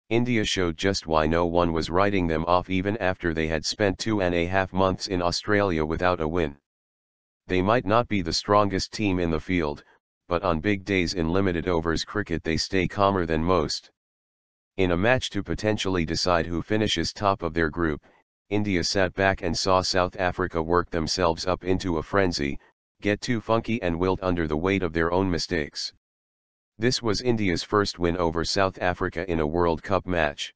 India showed just why no one was writing them off even after they had spent 2.5 months in Australia without a win. They might not be the strongest team in the field, but on big days in limited overs cricket they stay calmer than most. In a match to potentially decide who finishes top of their group, India sat back and saw South Africa work themselves up into a frenzy, get too funky and wilt under the weight of their own mistakes. This was India's first win over South Africa in a World Cup match.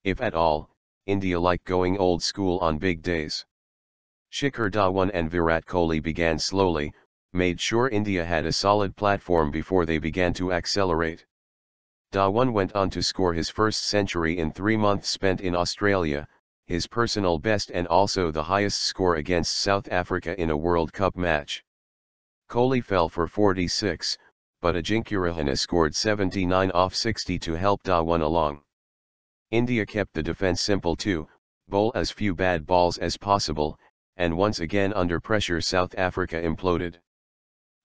If at all, India liked going old school on big days. Shikhar Dhawan and Virat Kohli began slowly, made sure India had a solid platform before they began to accelerate. Dhawan went on to score his first century in 3 months spent in Australia, his personal best and also the highest score against South Africa in a World Cup match. Kohli fell for 46, but Ajinkya Rahane scored 79 off 60 to help Dhawan along. India kept the defence simple too, bowl as few bad balls as possible, and once again under pressure South Africa imploded.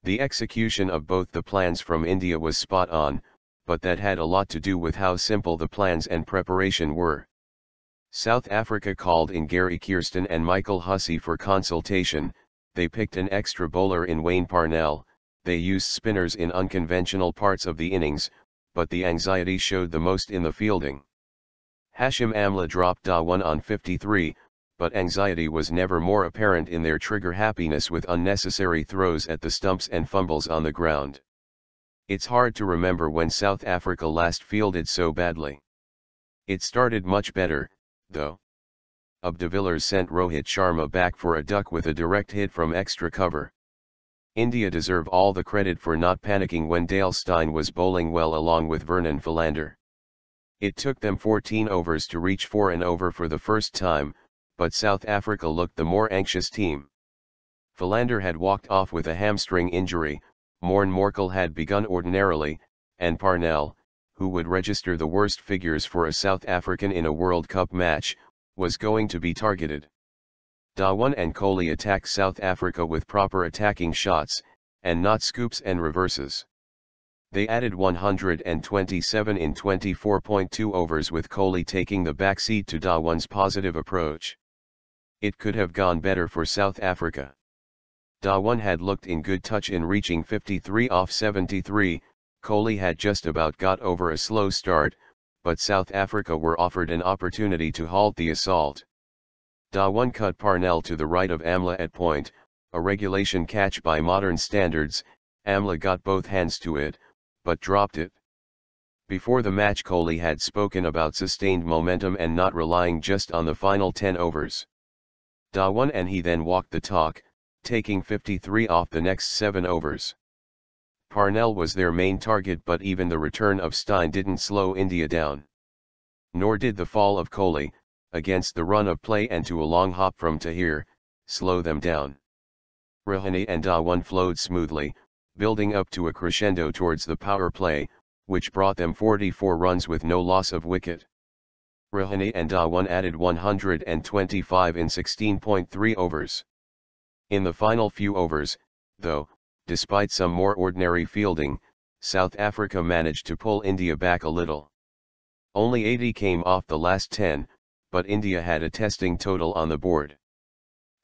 The execution of both the plans from India was spot on, but that had a lot to do with how simple the plans and preparation were. South Africa called in Gary Kirsten and Michael Hussey for consultation, they picked an extra bowler in Wayne Parnell, they used spinners in unconventional parts of the innings, but the anxiety showed the most in the fielding. Hashim Amla dropped Dhawan on 53, but anxiety was never more apparent in their trigger happiness with unnecessary throws at the stumps and fumbles on the ground. It's hard to remember when South Africa last fielded so badly. It started much better, though. De Villiers sent Rohit Sharma back for a duck with a direct hit from extra cover. India deserve all the credit for not panicking when Dale Steyn was bowling well along with Vernon Philander. It took them 14 overs to reach 4 and over for the first time, but South Africa looked the more anxious team. Philander had walked off with a hamstring injury, Morne Morkel had begun ordinarily, and Parnell, who would register the worst figures for a South African in a World Cup match, was going to be targeted. Dhawan and Kohli attacked South Africa with proper attacking shots, and not scoops and reverses. They added 127 in 24.2 overs with Kohli taking the backseat to Dhawan's positive approach. It could have gone better for South Africa. Dhawan had looked in good touch in reaching 53 off 73, Kohli had just about got over a slow start, but South Africa were offered an opportunity to halt the assault. Dhawan cut Parnell to the right of Amla at point, a regulation catch by modern standards, Amla got both hands to it, but dropped it. Before the match Kohli had spoken about sustained momentum and not relying just on the final 10 overs. Dhawan and he then walked the talk, taking 53 off the next 7 overs. Parnell was their main target, but even the return of Steyn didn't slow India down. Nor did the fall of Kohli, against the run of play and to a long hop from Tahir, slow them down. Rahane and Dhawan flowed smoothly, building up to a crescendo towards the power play, which brought them 44 runs with no loss of wicket. Rahane and Dhawan added 125 in 16.3 overs. In the final few overs, though, despite some more ordinary fielding, South Africa managed to pull India back a little. Only 80 came off the last 10, but India had a testing total on the board.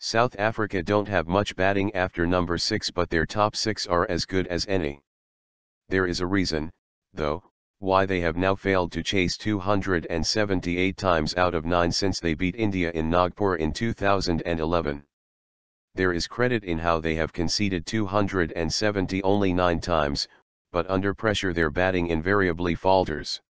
South Africa don't have much batting after number 6, but their top 6 are as good as any. There is a reason, though, why they have now failed to chase 278 times out of 9 since they beat India in Nagpur in 2011. There is credit in how they have conceded 270 only 9 times, but under pressure their batting invariably falters.